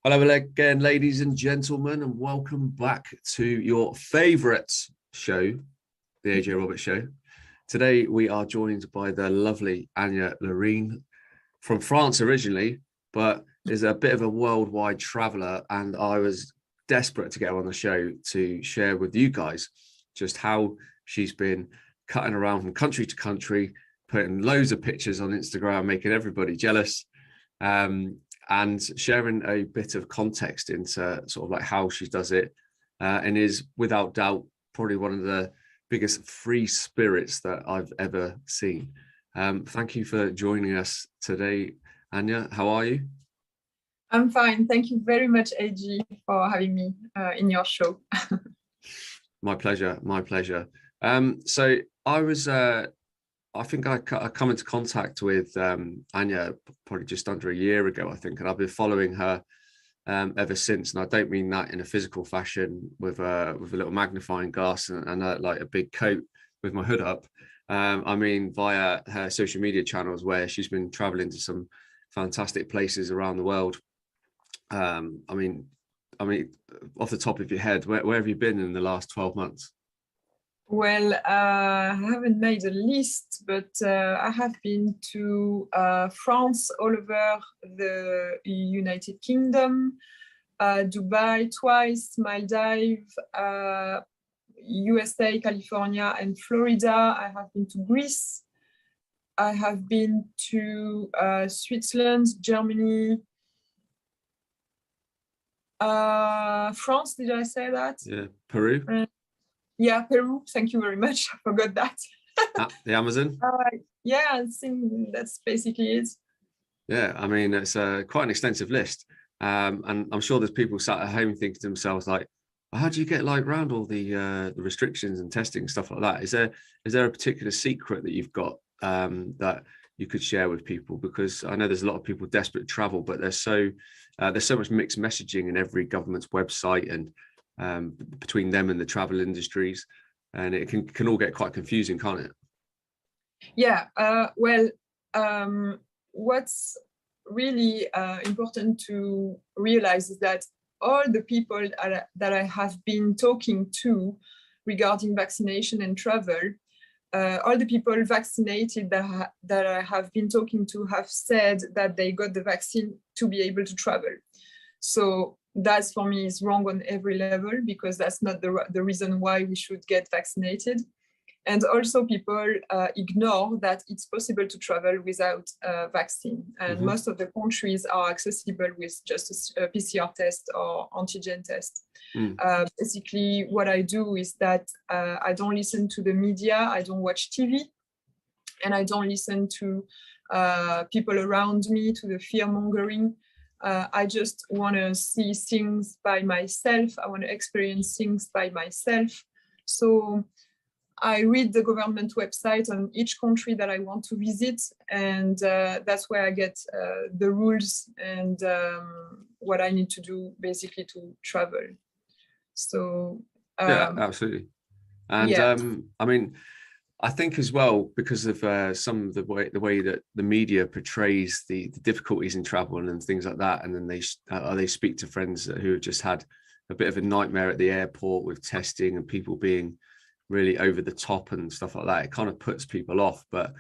Hello again, ladies and gentlemen, and welcome back to your favourite show, the AJ Roberts Show. Today we are joined by the lovely Andja Lorein from France originally, but is a bit of a worldwide traveller, and I was desperate to get her on the show to share with you guys just how she's been cutting around from country to country, putting loads of pictures on Instagram, making everybody jealous. And sharing a bit of context into sort of like how she does it, and is without doubt probably one of the biggest free spirits that I've ever seen. Thank you for joining us today, Andja. How are you? I'm fine. Thank you very much, AG, for having me in your show. My pleasure. My pleasure. So I think I come into contact with Andja probably just under a year ago, I think, and I've been following her ever since. And I don't mean that in a physical fashion with a little magnifying glass and like a big coat with my hood up. I mean via her social media channels, where she's been traveling to some fantastic places around the world. I mean, off the top of your head, where have you been in the last 12 months? Well, I haven't made a list, but I have been to France, all over the United Kingdom, Dubai twice, Maldives, USA, California, and Florida. I have been to Greece. I have been to Switzerland, Germany, France. Did I say that? Yeah, Peru. Yeah, Peru. Thank you very much. I forgot that. The Amazon. Yeah, I think that's basically it. Yeah, I mean, it's quite an extensive list, and I'm sure there's people sat at home thinking to themselves like, "How do you get like around all the restrictions and testing and stuff like that?" Is there a particular secret that you've got that you could share with people? Because I know there's a lot of people desperate to travel, but there's so much mixed messaging in every government's website and between them and the travel industries, and it can all get quite confusing, can't it? Yeah, what's really important to realize is that all the people that I have been talking to regarding vaccination and travel, all the people vaccinated that I have been talking to have said that they got the vaccine to be able to travel. So that for me is wrong on every level, because that's not the reason why we should get vaccinated. And also people ignore that it's possible to travel without a vaccine. And most of the countries are accessible with just a PCR test or antigen test. Basically, what I do is that I don't listen to the media, I don't watch TV, and I don't listen to people around me, to the fear mongering. I just want to see things by myself. I want to experience things by myself. So I read the government website on each country that I want to visit, and that's where I get the rules and what I need to do basically to travel. So yeah, absolutely. And yeah. I mean, I think as well, because of some of the way that the media portrays the difficulties in travel and things like that, and then they speak to friends who have just had a bit of a nightmare at the airport with testing and people being really over the top and stuff like that. It kind of puts people off. But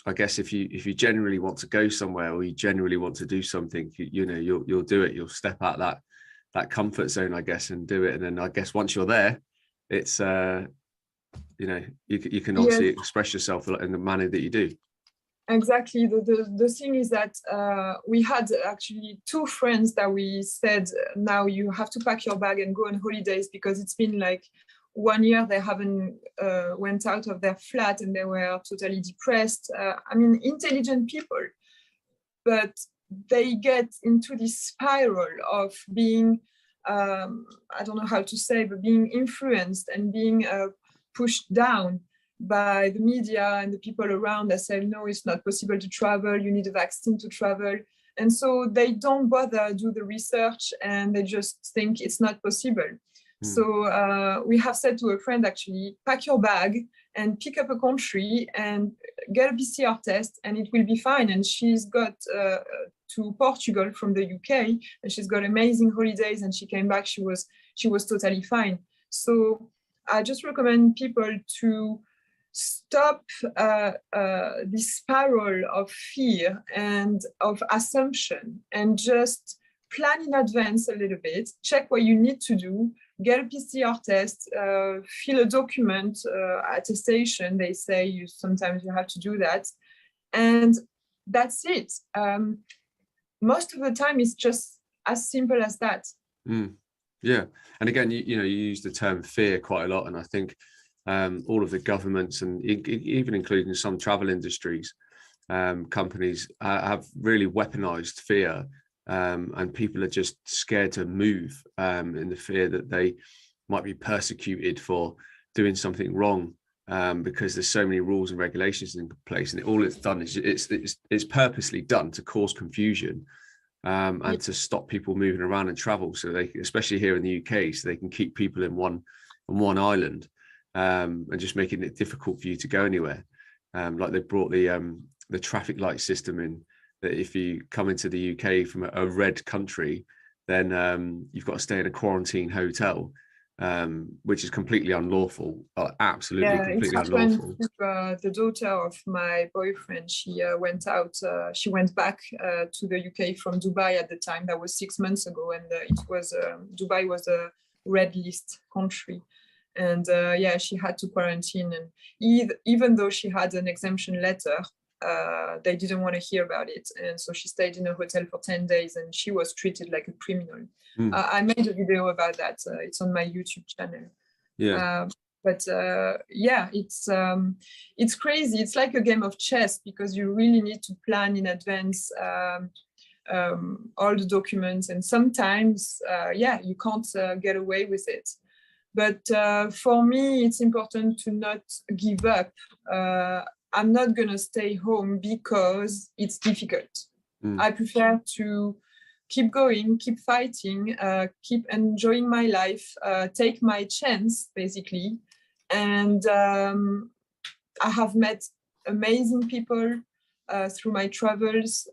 I guess if you generally want to go somewhere, or you generally want to do something, you'll do it. You'll step out that comfort zone, I guess, and do it. And then I guess once you're there, it's you can obviously express yourself in the manner that you do. Exactly. The thing is that we had actually two friends that we said, now you have to pack your bag and go on holidays, because it's been like 1 year they haven't went out of their flat and they were totally depressed. I mean, intelligent people, but they get into this spiral of being, I don't know how to say, but being influenced and being pushed down by the media and the people around that say, no, it's not possible to travel, you need a vaccine to travel. And so they don't bother do the research, and they just think it's not possible. So we have said to a friend, actually, pack your bag and pick up a country and get a PCR test, and it will be fine. And she's got to Portugal from the UK, and she's got amazing holidays, and she came back, she was totally fine. So I just recommend people to stop this spiral of fear and of assumption, and just plan in advance a little bit, check what you need to do, get a PCR test, fill a document, attestation, they say sometimes you have to do that, and that's it. Most of the time it's just as simple as that. Yeah, and again, you use the term fear quite a lot, and I think all of the governments, and even including some travel industries, companies have really weaponized fear, and people are just scared to move in the fear that they might be persecuted for doing something wrong, because there's so many rules and regulations in place, and all it's done is it's purposely done to cause confusion, and to stop people moving around and travel, so they, especially here in the UK, so they can keep people in one island, and just making it difficult for you to go anywhere. Like they brought the traffic light system in, that if you come into the UK from a red country, then you've got to stay in a quarantine hotel, which is completely unlawful. Absolutely, completely unlawful. The daughter of my boyfriend, she went back to the UK from Dubai at the time. That was 6 months ago, and Dubai was a red list country. And she had to quarantine, and even though she had an exemption letter, they didn't want to hear about it, and so she stayed in a hotel for 10 days, and she was treated like a criminal. I made a video about that. It's on my YouTube channel. It's crazy. It's like a game of chess, because you really need to plan in advance all the documents, and sometimes you can't get away with it. But for me, it's important to not give up. I'm not going to stay home because it's difficult. I prefer to keep going, keep fighting, keep enjoying my life, take my chance, basically. And I have met amazing people through my travels.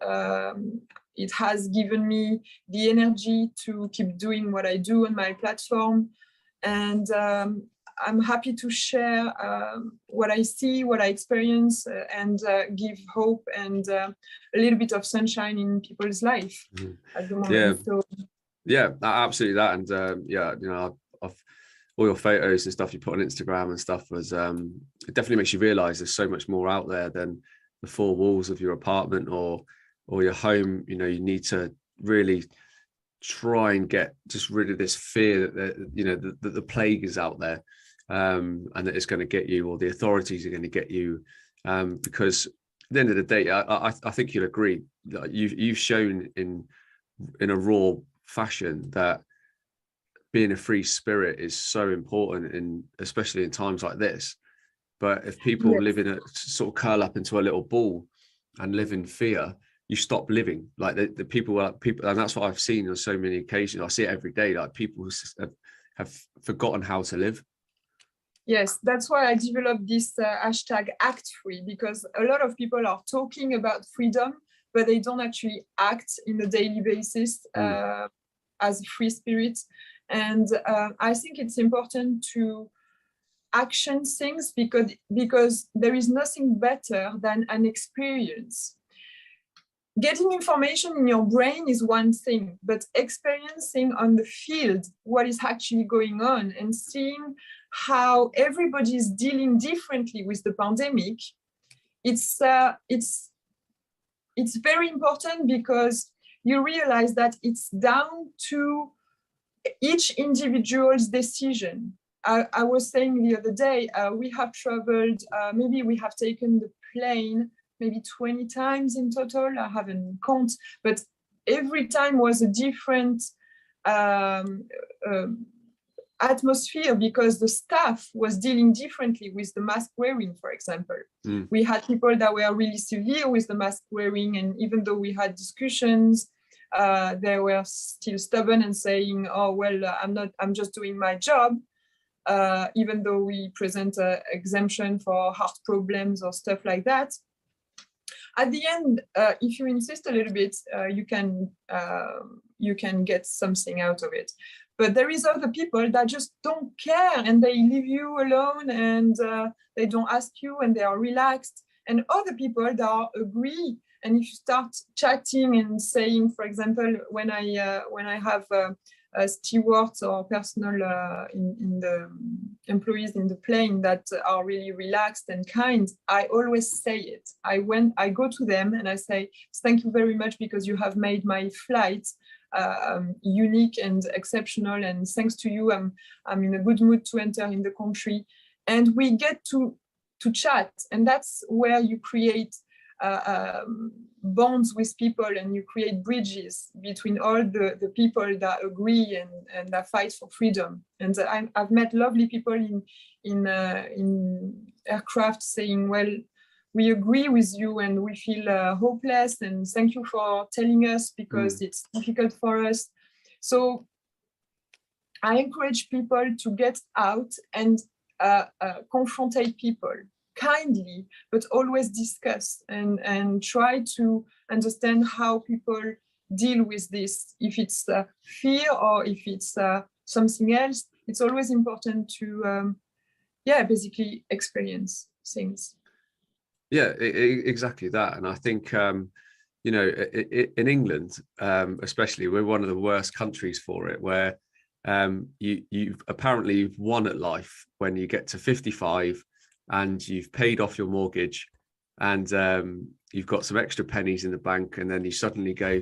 It has given me the energy to keep doing what I do on my platform. And I'm happy to share what I see, what I experience, and give hope and a little bit of sunshine in people's life at the moment. Absolutely that. And I've all your photos and stuff you put on Instagram and stuff was it definitely makes you realize there's so much more out there than the four walls of your apartment or your home. You need to really try and get just rid of this fear that the plague is out there, and that it's going to get you, or the authorities are going to get you, because at the end of the day, I think you'll agree that you've shown in a raw fashion that being a free spirit is so important, and especially in times like this. But if people live in a sort of curl up into a little ball and live in fear, you stop living. Like the people, and that's what I've seen on so many occasions. I see it every day. Like people have forgotten how to live. Yes, that's why I developed this hashtag Act Free, because a lot of people are talking about freedom, but they don't actually act in a daily basis as free spirits. And I think it's important to action things because there is nothing better than an experience. Getting information in your brain is one thing, but experiencing on the field what is actually going on and seeing how everybody is dealing differently with the pandemic, it's very important, because you realize that it's down to each individual's decision. I was saying the other day, we have traveled, maybe we have taken the plane maybe 20 times in total. I haven't counted, but every time was a different atmosphere, because the staff was dealing differently with the mask wearing, for example. We had people that were really severe with the mask wearing, and even though we had discussions, they were still stubborn and saying, oh, well, I'm just doing my job. Even though we present an exemption for heart problems or stuff like that. at the end, if you insist a little bit, you can get something out of it. But there is other people that just don't care, and they leave you alone, and they don't ask you, and they are relaxed. And other people that agree. And if you start chatting and saying, for example, when I have stewards or personal in the employees in the plane that are really relaxed and kind, I always say it. I go to them and I say, thank you very much, because you have made my flight unique and exceptional, and thanks to you, I'm in a good mood to enter in the country. And we get to chat, and that's where you create bonds with people, and you create bridges between all the people that agree and that fight for freedom. And I've met lovely people in aircraft saying, well, we agree with you and we feel hopeless, and thank you for telling us, because it's difficult for us. So I encourage people to get out and confrontate people kindly, but always discuss and try to understand how people deal with this. If it's fear or if it's something else, it's always important to basically experience things. Yeah, exactly that. And I think, you know, in England, especially, we're one of the worst countries for it, where you've apparently won at life when you get to 55 and you've paid off your mortgage, and you've got some extra pennies in the bank, and then you suddenly go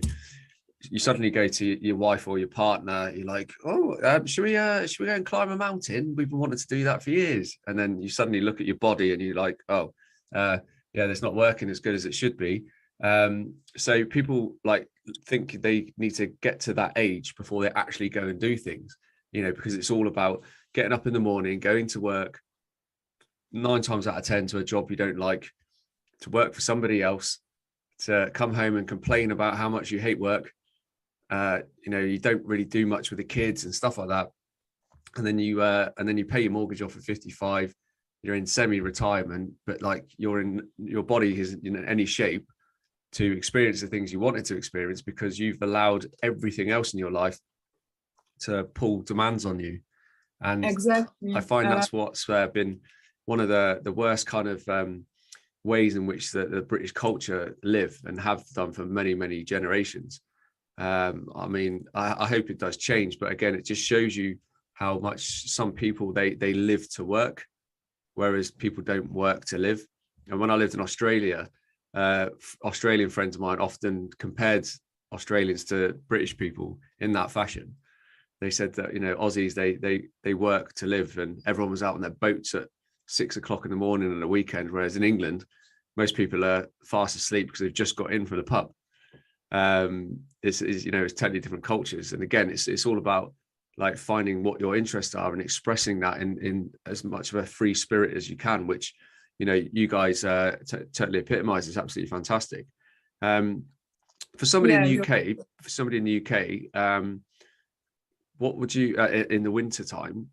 to your wife or your partner. You're like, oh, should we go and climb a mountain? We've been wanting to do that for years. And then you suddenly look at your body and you're like, oh, yeah, it's not working as good as it should be. So people like think they need to get to that age before they actually go and do things, you know, because it's all about getting up in the morning, going to work 9 times out of 10 to a job you don't like, to work for somebody else, to come home and complain about how much you hate work. You know, you don't really do much with the kids and stuff like that. And then you pay your mortgage off at 55. You're in semi-retirement, but like your body isn't in any shape to experience the things you wanted to experience, because you've allowed everything else in your life to pull demands on you. And exactly, I find that's what's been one of the worst kind of ways in which the British culture live and have done for many, many generations. I mean, I hope it does change, but again, it just shows you how much some people they live to work, whereas people don't work to live. And when I lived in Australia, Australian friends of mine often compared Australians to British people in that fashion. They said that, you know, Aussies, they work to live, and everyone was out on their boats at 6 o'clock in the morning on a weekend, whereas in England, most people are fast asleep because they've just got in from the pub. It's you know, it's totally different cultures, and again, it's all about like finding what your interests are and expressing that in as much of a free spirit as you can, which, you know, you guys totally epitomize. It's absolutely fantastic. For somebody in the UK, what would you in the winter time?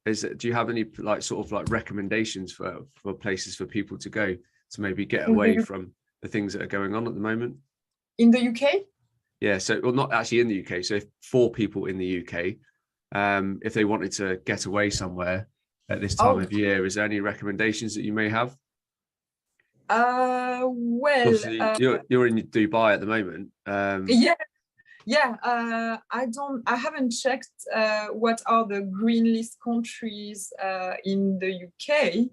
Do you have any like sort of like recommendations for places for people to go to maybe get away from the things that are going on at the moment? In the UK? Yeah, so, well, not actually in the UK. So for people in the UK, if they wanted to get away somewhere at this time of year, is there any recommendations that you may have? Well, obviously, you're in Dubai at the moment. I haven't checked what are the green list countries in the UK,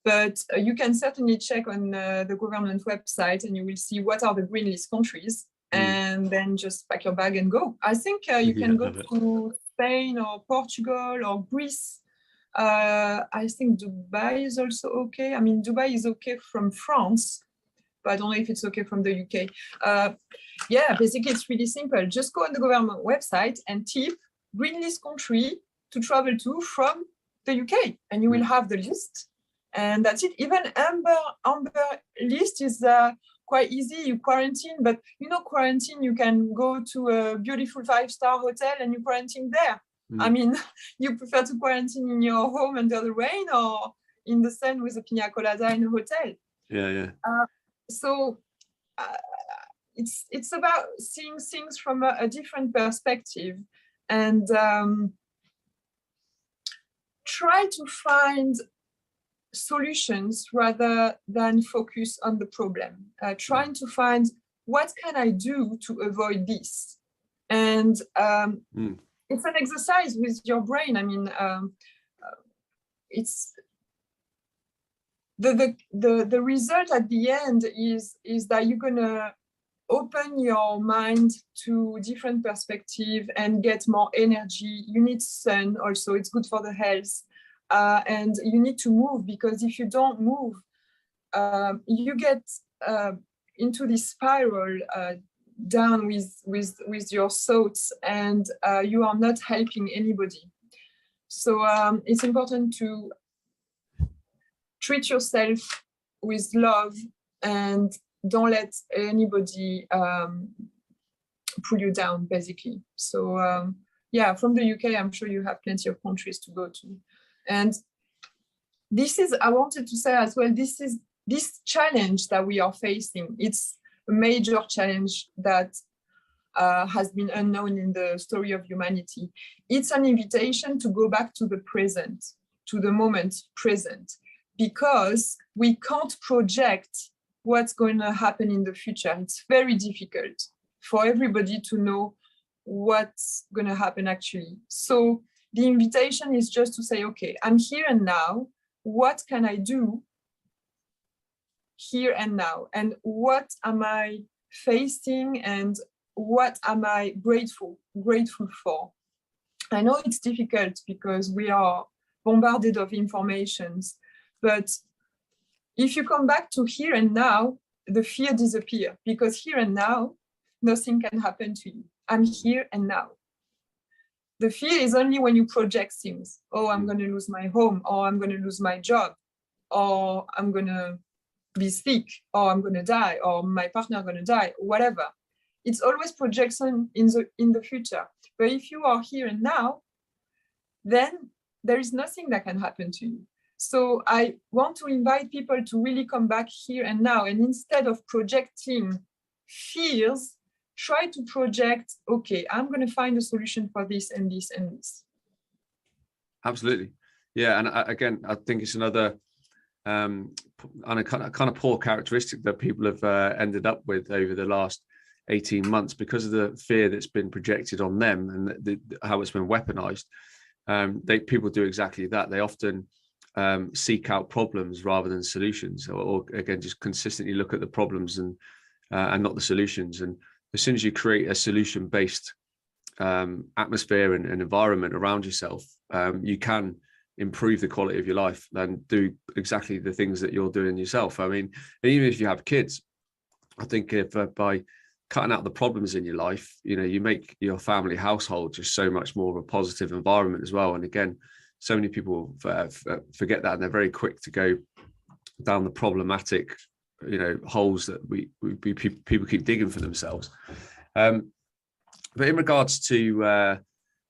but you can certainly check on the government website and you will see what are the green list countries, and then just pack your bag and go. I think you can go to Spain or Portugal or Greece. I think Dubai is also okay. I mean, Dubai is okay from France, but I don't know if it's okay from the UK. Basically, it's really simple. Just go on the government website and type green list country to travel to from the UK, and you will have the list. And that's it. Even amber list is quite easy. You quarantine, but you know, quarantine, you can go to a beautiful 5-star hotel and you quarantine there. I mean, you prefer to quarantine in your home under the rain or in the sun with a pina colada in a hotel? Yeah. So it's about seeing things from a different perspective, and try to find solutions rather than focus on the problem. Trying to find, what can I do to avoid this? And it's an exercise with your brain. I mean, it's the result at the end is that you're gonna open your mind to different perspective and get more energy. You need sun also, it's good for the health. And you need to move, because if you don't move, you get into this spiral down with your thoughts, and you are not helping anybody. So it's important to treat yourself with love and don't let anybody pull you down, basically. So yeah, from the UK, I'm sure you have plenty of countries to go to. And this is, I wanted to say as well, this challenge that we are facing, it's a major challenge that has been unknown in the story of humanity. It's an invitation to go back to the present, to the moment present, because we can't project what's going to happen in the future. It's very difficult for everybody to know what's going to happen actually. So the invitation is just to say, okay, I'm here and now. What can I do here and now? And what am I facing, and what am I grateful for? I know it's difficult because we are bombarded of informations, but if you come back to here and now, the fear disappears, because here and now, nothing can happen to you. I'm here and now. The fear is only when you project things. Oh, I'm going to lose my home, or I'm going to lose my job, or I'm going to be sick, or I'm going to die, or my partner is going to die, whatever. It's always projection in the future. But if you are here and now, then there is nothing that can happen to you. So I want to invite people to really come back here and now, and instead of projecting fears, try to project, okay, I'm going to find a solution for this and this and this. Absolutely. Yeah. And again, I think it's another kind of poor characteristic that people have ended up with over the last 18 months because of the fear that's been projected on them, and how it's been weaponized. People do exactly that. They often seek out problems rather than solutions, or again, just consistently look at the problems and not the solutions. And as soon as you create a solution-based atmosphere and environment around yourself, you can improve the quality of your life and do exactly the things that you're doing yourself. I mean, even if you have kids, I think if by cutting out the problems in your life, you make your family household just so much more of a positive environment as well. And again, so many people forget that, and they're very quick to go down the problematic, holes that people keep digging for themselves. But in regards to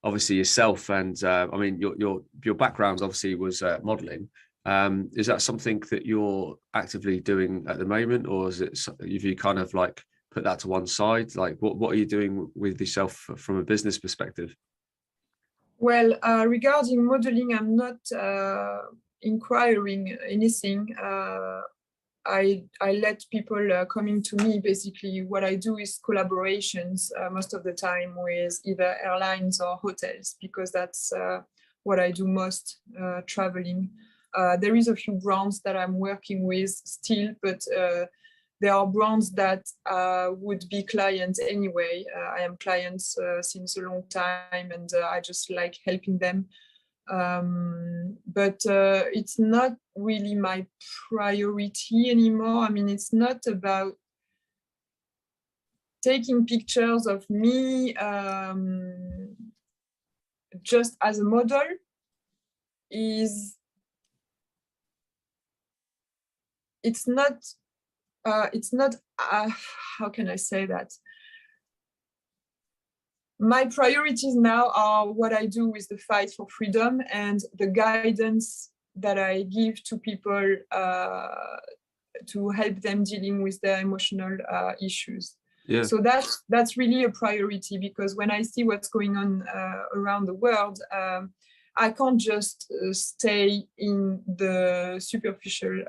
obviously yourself, and I mean your background obviously was modeling. Is that something that you're actively doing at the moment, or is it if you kind of like put that to one side? Like what are you doing with yourself from a business perspective? Well, regarding modeling, I'm not inquiring anything. I let people coming to me. Basically, what I do is collaborations most of the time with either airlines or hotels, because that's what I do most, traveling. There is a few brands that I'm working with still, but there are brands that would be clients anyway. I am clients since a long time, and I just like helping them. But it's not really my priority anymore. I mean, it's not about taking pictures of me just as a model. It's not how can I say that? My priorities now are what I do with the fight for freedom and the guidance that I give to people to help them dealing with their emotional issues. Yeah. So that's really a priority, because when I see what's going on around the world, I can't just stay in the superficial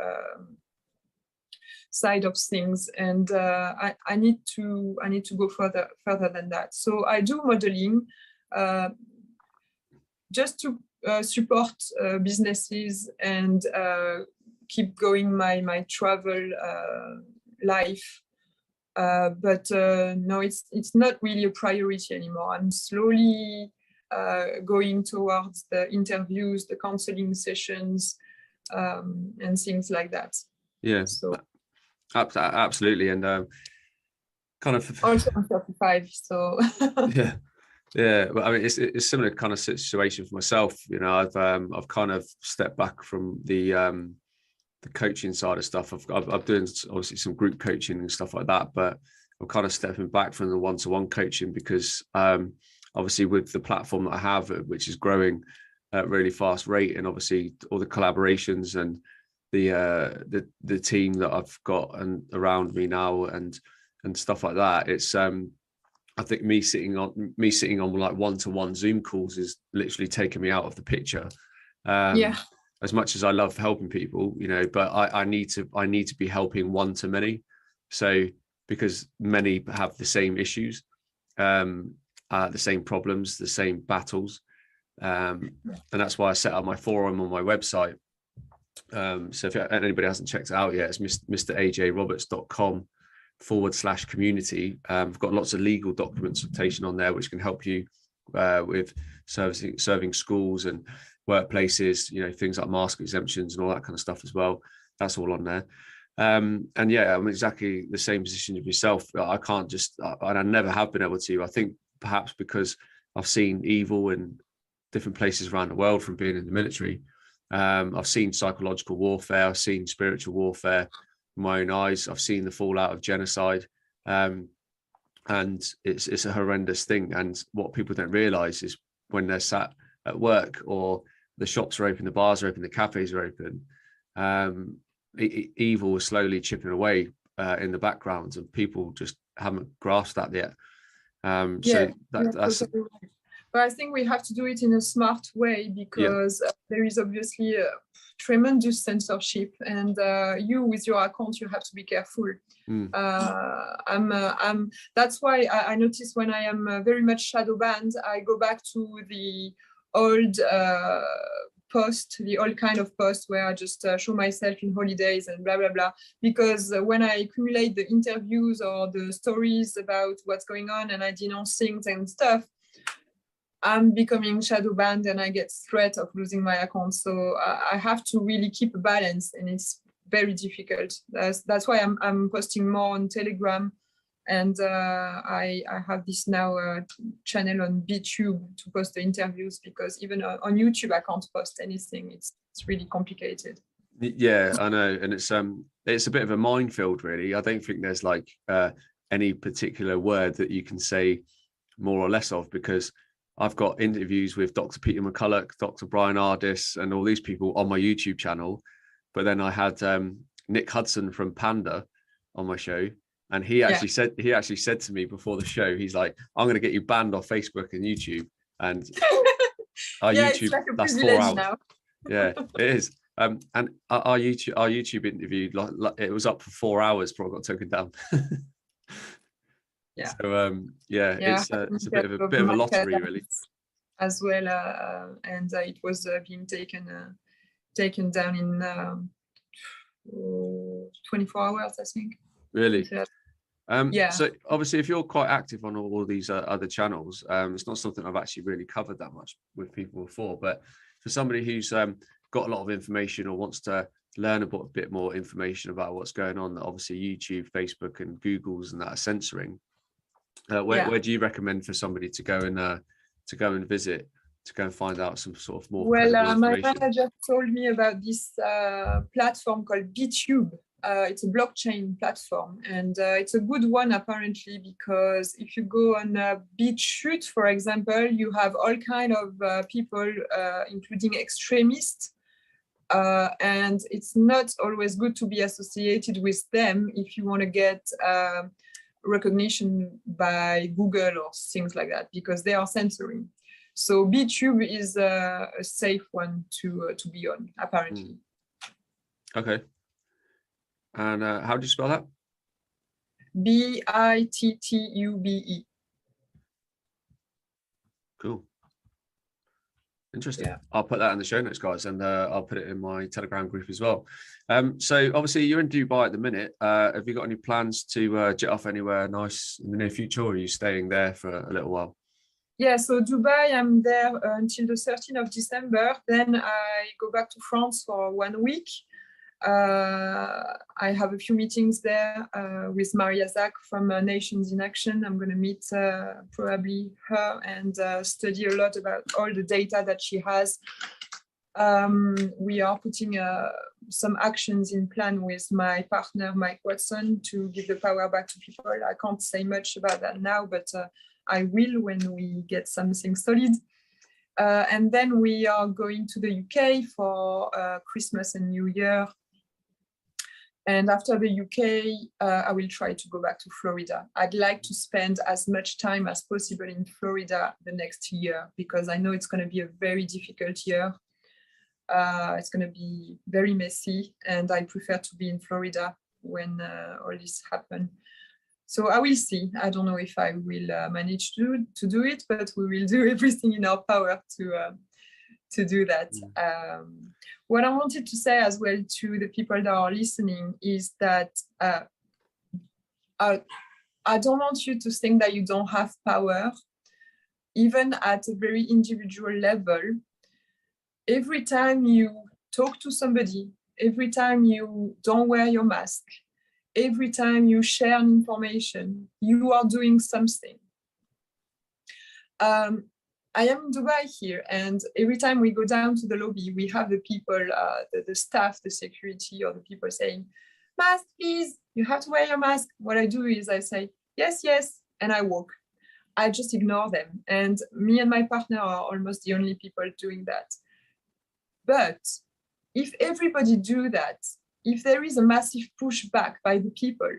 side of things, and I need to go further than that. So I do modeling just to support businesses and keep going my travel life. But no, it's not really a priority anymore. I'm slowly going towards the interviews, the counseling sessions, and things like that. Yeah, so absolutely. And kind of also I'm 35, so yeah, but I mean, it's a similar kind of situation for myself. You know, I've kind of stepped back from the coaching side of stuff. I'm doing obviously some group coaching and stuff like that, but I'm kind of stepping back from the one-to-one coaching because obviously with the platform that I have, which is growing at a really fast rate, and obviously all the collaborations and the team that I've got and around me now and stuff like that, it's I think me sitting on like one-to-one Zoom calls is literally taking me out of the picture. As much as I love helping people, you know, but I need to be helping one to many. So because many have the same issues, the same problems, the same battles. And that's why I set up my forum on my website. So if anybody hasn't checked it out yet, it's mrajroberts.com/community. I've got lots of legal documentation on there, which can help you with serving schools and workplaces, you know, things like mask exemptions and all that kind of stuff as well. That's all on there. And yeah, I'm exactly the same position as yourself. I can't just, and I never have been able to. I think perhaps because I've seen evil in different places around the world from being in the military. I've seen psychological warfare. I've seen spiritual warfare with my own eyes. I've seen the fallout of genocide. And it's a horrendous thing. And what people don't realize is when they're sat at work or the shops are open, the bars are open, the cafes are open, evil is slowly chipping away in the background, and people just haven't grasped that yet. So that's totally right. But I think we have to do it in a smart way, because there is obviously a tremendous censorship, and you with your account, you have to be careful. That's why I notice when I am very much shadow banned, I go back to the old the old kind of post where I just show myself in holidays and blah blah blah, because when I accumulate the interviews or the stories about what's going on and I denounce things and stuff, I'm becoming shadow banned and I get threat of losing my account. So I have to really keep a balance, and it's very difficult. That's why I'm posting more on Telegram, and I have this now channel on BTube to post the interviews, because even on YouTube I can't post anything. It's really complicated. Yeah, I know, and it's a bit of a minefield, really. I don't think there's like any particular word that you can say more or less of, because I've got interviews with Dr. Peter McCulloch, Dr. Brian Ardis, and all these people on my YouTube channel. But then I had Nick Hudson from Panda on my show, and he actually said to me before the show, he's like, "I'm going to get you banned off Facebook and YouTube." And our YouTube, it's like a that's 4 hours. Now. Yeah, it is. And our YouTube interview, like it was up for 4 hours before I got taken down. Yeah. So it's a bit of a lottery, really. As well, and it was being taken down in 24 hours, I think. Really? So obviously, if you're quite active on all these other channels, it's not something I've actually really covered that much with people before. But for somebody who's got a lot of information or wants to learn a bit more information about what's going on, that obviously YouTube, Facebook, and Google's and that are censoring. Where do you recommend for somebody to go and visit, to go and find out some sort of more credible information? My manager told me about this platform called BTube. It's a blockchain platform, and it's a good one apparently, because if you go on BitChute, for example, you have all kind of people, including extremists, And it's not always good to be associated with them if you want to get recognition by Google or things like that, because they are censoring. So BTube is a safe one to be on, apparently. Okay. And how do you spell that? BITTUBE. Cool. Interesting. Yeah. I'll put that in the show notes, guys, and I'll put it in my Telegram group as well. So obviously you're in Dubai at the minute. Have you got any plans to jet off anywhere nice in the near future, or are you staying there for a little while? Yeah, so Dubai, I'm there until the 13th of December. Then I go back to France for 1 week. I have a few meetings there with Maria Zak from Nations in Action. I'm going to meet probably her and study a lot about all the data that she has. We are putting some actions in plan with my partner, Mike Watson, to give the power back to people. I can't say much about that now, but I will when we get something solid. And then we are going to the UK for Christmas and New Year. And after the UK, I will try to go back to Florida. I'd like to spend as much time as possible in Florida the next year, because I know it's going to be a very difficult year. It's going to be very messy, and I prefer to be in Florida when all this happens. So I will see. I don't know if I will manage to do it, but we will do everything in our power to do that. What I wanted to say as well to the people that are listening is that I don't want you to think that you don't have power, even at a very individual level. Every time you talk to somebody, every time you don't wear your mask, every time you share information, you are doing something. I am in Dubai here, and every time we go down to the lobby, we have the people, the staff, the security, or the people saying, "Mask, please, you have to wear your mask." What I do is I say, "Yes, yes," and I walk. I just ignore them. And me and my partner are almost the only people doing that. But if everybody do that, if there is a massive pushback by the people,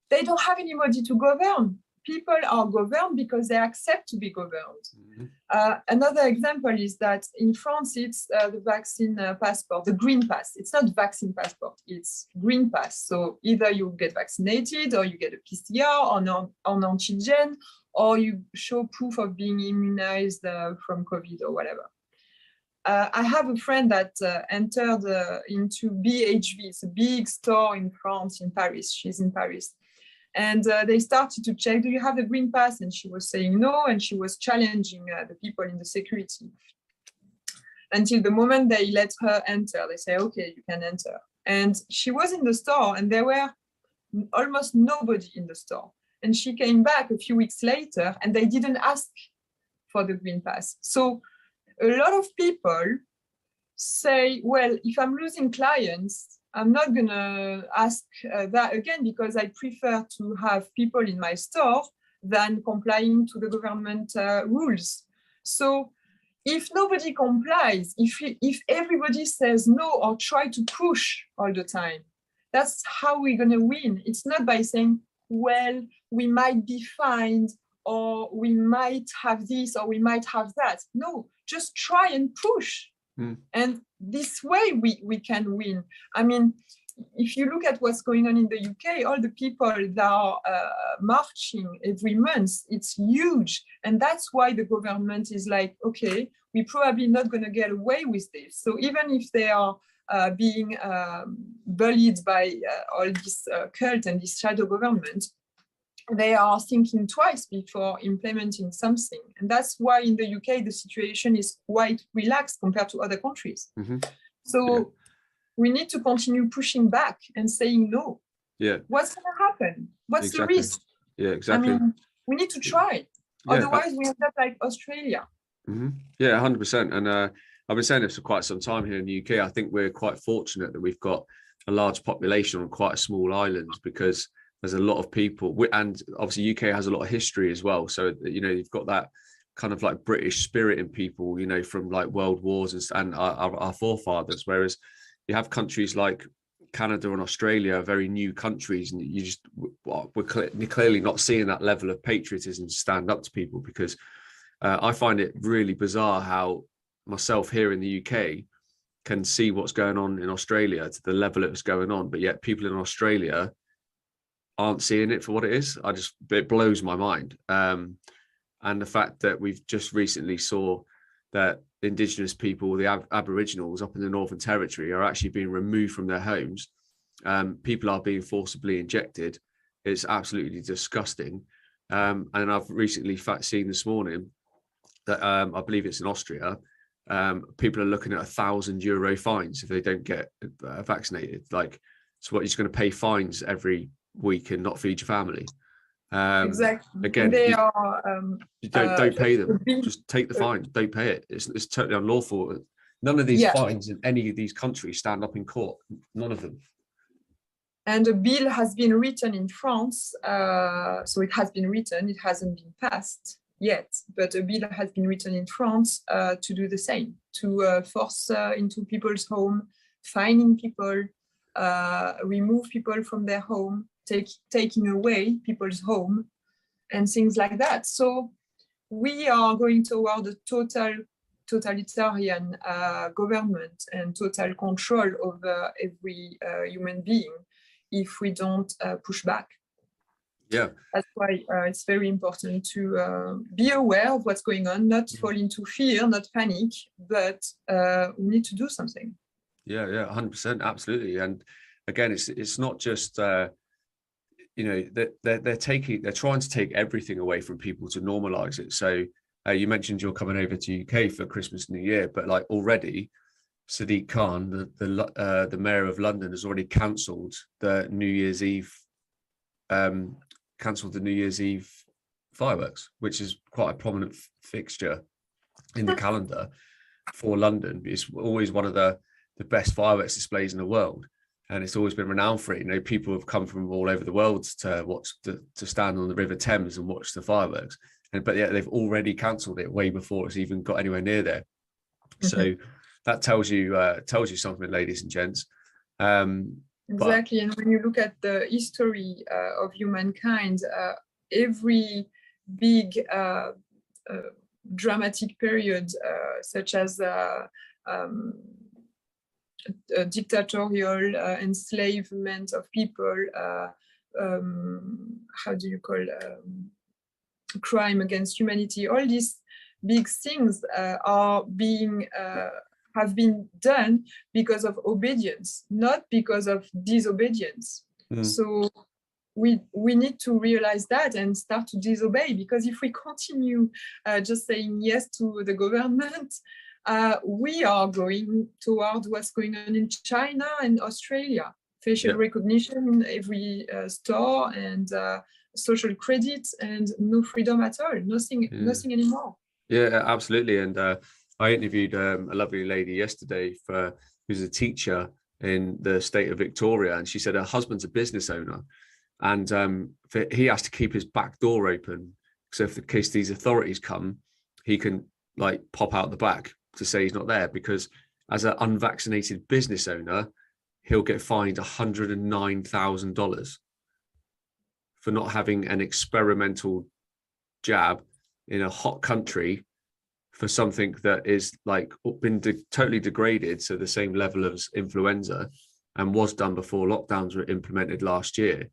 they don't have anybody to govern. People are governed because they accept to be governed. Another example is that in France, it's the vaccine passport, the green pass. It's not vaccine passport, it's green pass. So either you get vaccinated, or you get a PCR or an antigen, or you show proof of being immunized from COVID or whatever. I have a friend that entered into BHV. It's a big store in France, in Paris. She's in Paris. And they started to check, do you have the green pass? And she was saying no, and she was challenging the people in the security. Until the moment they let her enter, they say, okay, you can enter. And she was in the store, and there were almost nobody in the store. And she came back a few weeks later, and they didn't ask for the green pass. So a lot of people say, well, if I'm losing clients, I'm not going to ask that again, because I prefer to have people in my store than complying to the government rules. So if nobody complies, if everybody says no or try to push all the time, that's how we're going to win. It's not by saying, well, we might be fined, or we might have this, or we might have that. No, just try and push. And this way we can win. I mean, if you look at what's going on in the UK, all the people that are marching every month, it's huge. And that's why the government is like, okay, we're probably not going to get away with this. So even if they are being bullied by all this cult and this shadow government, they are thinking twice before implementing something. And that's why in the UK, the situation is quite relaxed compared to other countries. So we need to continue pushing back and saying no. Yeah. What's going to happen? What's the risk? Yeah, exactly. I mean, we need to try. Otherwise, we end up like Australia. Yeah, 100%. And I've been saying this for quite some time here in the UK. I think we're quite fortunate that we've got a large population on quite a small island, because there's a lot of people, and obviously UK has a lot of history as well. So, you know, you've got that kind of like British spirit in people, you know, from like world wars and our forefathers, whereas you have countries like Canada and Australia, very new countries, and you just we're clearly not seeing that level of patriotism to stand up to people, because I find it really bizarre how myself here in the UK can see what's going on in Australia to the level it was going on, but yet people in Australia aren't seeing it for what it is. It blows my mind. And the fact that we've just recently saw that Indigenous people, the Aboriginals up in the Northern Territory, are actually being removed from their homes. People are being forcibly injected. It's absolutely disgusting. And I've recently seen this morning that I believe it's in Austria. People are looking at €1,000 fines if they don't get vaccinated. Like, so what, you're just going to pay fines every week and not feed your family? Exactly. Again, and they you don't pay them. Just take the fine. Don't pay it. It's totally unlawful. None of these fines in any of these countries stand up in court. None of them. And a bill has been written in France. So it has been written. It hasn't been passed yet, but a bill has been written in France to do the same, to force into people's home, fining people, remove people from their home, taking away people's home, and things like that. So we are going toward a totalitarian government and total control over every human being if we don't push back. Yeah, that's why it's very important to be aware of what's going on, not fall into fear, not panic, but we need to do something. Yeah, 100%, absolutely. And again, it's not just you know, they're trying to take everything away from people to normalize it. So you mentioned you're coming over to UK for Christmas, New Year, but like already Sadiq Khan, the mayor of London, has already cancelled the New Year's Eve fireworks, which is quite a prominent fixture in the calendar for London. It's always one of the best fireworks displays in the world, and it's always been renowned for it. You know, people have come from all over the world to stand on the River Thames and watch the fireworks, but yeah, they've already cancelled it way before it's even got anywhere near there. So that tells you something, ladies and gents. Exactly. And when you look at the history of humankind, every big dramatic period, such as dictatorial enslavement of people, how do you call crime against humanity, all these big things are being have been done because of obedience, not because of disobedience. So we need to realize that and start to disobey, because if we continue just saying yes to the government, we are going toward what's going on in China and Australia. Facial recognition in every store, and social credit, and no freedom at all, nothing anymore. Yeah, absolutely. And I interviewed a lovely lady yesterday who's a teacher in the state of Victoria, and she said her husband's a business owner, and he has to keep his back door open, so if in case these authorities come, he can like pop out the back to say he's not there, because as an unvaccinated business owner, he'll get fined $109,000 for not having an experimental jab in a hot country for something that is like been totally degraded to the same level as influenza and was done before lockdowns were implemented last year.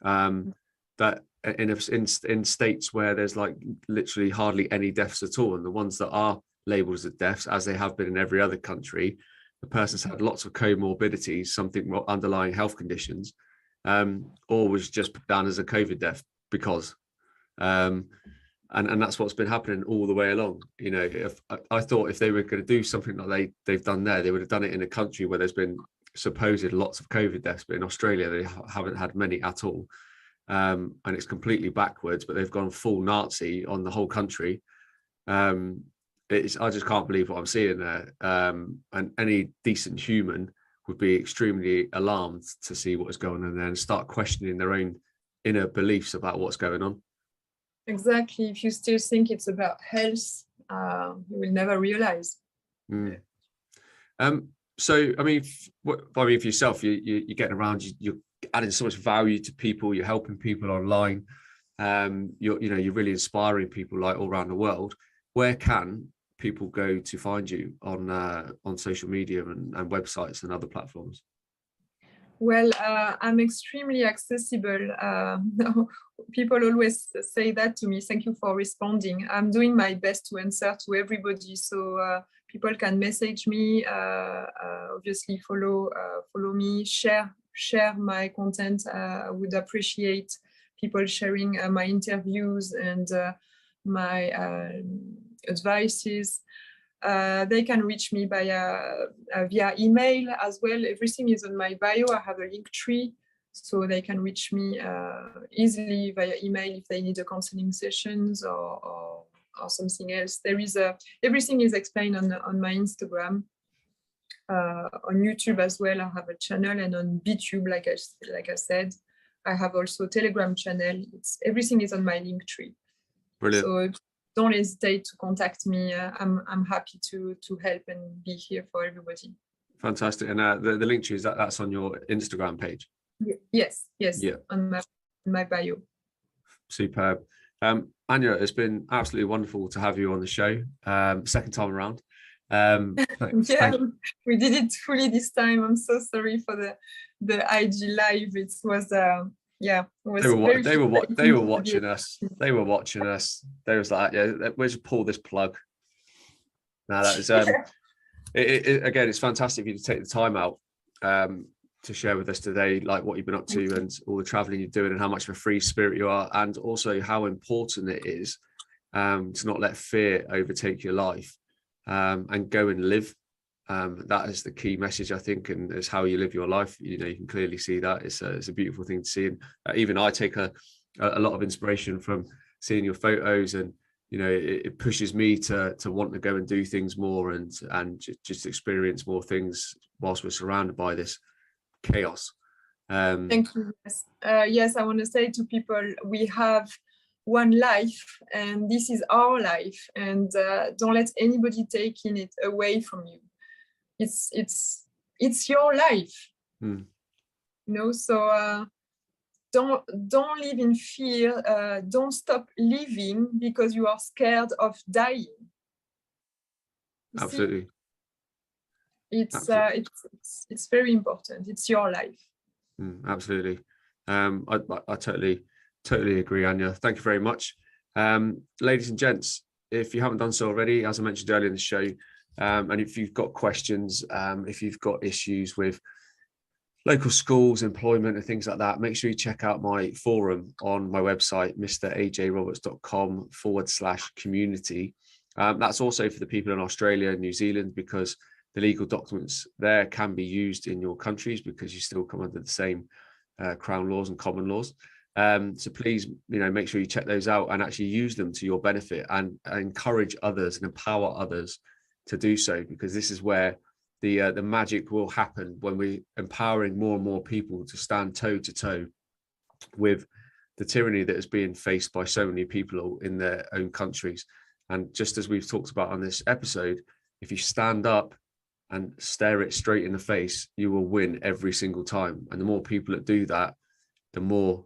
That in states where there's like literally hardly any deaths at all, and the ones that are labeled as deaths, as they have been in every other country, the person's had lots of comorbidities, something underlying health conditions, or was just put down as a COVID death because. And that's what's been happening all the way along. You know, I thought if they were going to do something like they've done there, they would have done it in a country where there's been supposed lots of COVID deaths, but in Australia they haven't had many at all, and it's completely backwards. But they've gone full Nazi on the whole country. I just can't believe what I'm seeing there. And any decent human would be extremely alarmed to see what is going on there and start questioning their own inner beliefs about what's going on. Exactly. If you still think it's about health, you will never realize. So I mean, for yourself, you're getting around, you're adding so much value to people, you're helping people online, you're really inspiring people like all around the world. Where can people go to find you on social media and websites and other platforms? Well, I'm extremely accessible. People always say that to me. Thank you for responding. I'm doing my best to answer to everybody. So people can message me, obviously follow me, share my content. I would appreciate people sharing my interviews and my advices. They can reach me via email as well. Everything is on my bio. I have a link tree, so they can reach me easily via email if they need a counseling sessions or something else. Everything is explained on my Instagram, on YouTube as well. I have a channel, and on BTube, like I said, I have also a Telegram channel. Everything is on my link tree. Brilliant. So don't hesitate to contact me. I'm happy to help and be here for everybody. Fantastic. And the link tree, that's on your Instagram page? Yes. Yeah. On my bio. Superb. Andja, it's been absolutely wonderful to have you on the show. Second time around. We did it fully this time. I'm so sorry for the IG live. It was they were watching us. They were watching us. They was like, yeah, we'll just pull this plug. Now that is again, it's fantastic of you to take the time out to share with us today, like what you've been up to and all the traveling you're doing and how much of a free spirit you are, and also how important it is to not let fear overtake your life and go and live. That is the key message, I think, and it's how you live your life. You can clearly see that. It's a beautiful thing to see, and even I take a lot of inspiration from seeing your photos, and it pushes me to want to go and do things more and just experience more things whilst we're surrounded by this chaos. Thank you. Yes, I want to say to people, we have one life, and this is our life, and don't let anybody taking it away from you. It's your life. So don't live in fear. Don't stop living because you are scared of dying. Absolutely. It's very important. It's your life. Absolutely. I totally agree, Andja. Thank you very much. Ladies and gents, if you haven't done so already, as I mentioned earlier in the show, and if you've got questions, if you've got issues with local schools, employment and things like that, make sure you check out my forum on my website, mrajroberts.com/community. That's also for the people in Australia and New Zealand, because the legal documents there can be used in your countries because you still come under the same Crown laws and common laws. So please, make sure you check those out and actually use them to your benefit, and encourage others and empower others to do so, because this is where the magic will happen, when we're empowering more and more people to stand toe to toe with the tyranny that is being faced by so many people in their own countries. And just as we've talked about on this episode, if you stand up and stare it straight in the face, you will win every single time. And the more people that do that, the more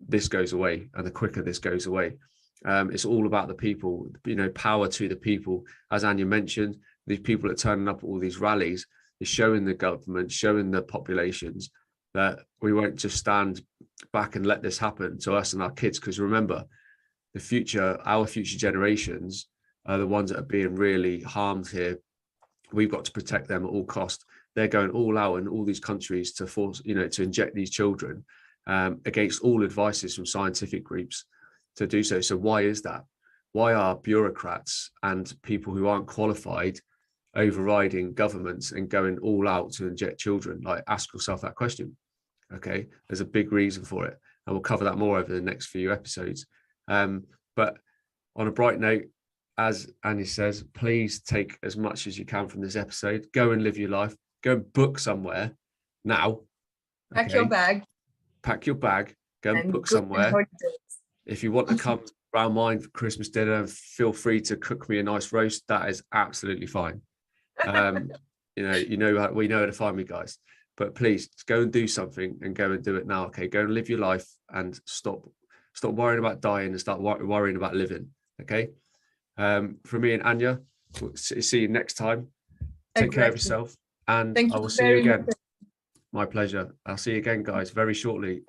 this goes away, and the quicker this goes away. It's all about the people, power to the people. As Andja mentioned, these people that are turning up at all these rallies is showing the government, showing the populations that we won't just stand back and let this happen to us and our kids. Because remember, our future generations are the ones that are being really harmed here. We've got to protect them at all costs. They're going all out in all these countries to force, to inject these children against all advices from scientific groups to do so. So why is that? Why are bureaucrats and people who aren't qualified overriding governments and going all out to inject children? Like, ask yourself that question. Okay, there's a big reason for it, and we'll cover that more over the next few episodes. But on a bright note, as Andja says, please take as much as you can from this episode. Go and live your life. Go and book somewhere now. Pack your bag. Pack your bag. Go and book somewhere. If you want to come around mine for Christmas dinner, feel free to cook me a nice roast. That is absolutely fine. We know how to find me, guys. But please go and do something, and go and do it now. Okay, go and live your life, and stop worrying about dying and start worrying about living. Okay. For me and Anja, we'll see you next time. Take care of yourself, and I will see you again. My pleasure. I'll see you again, guys, very shortly.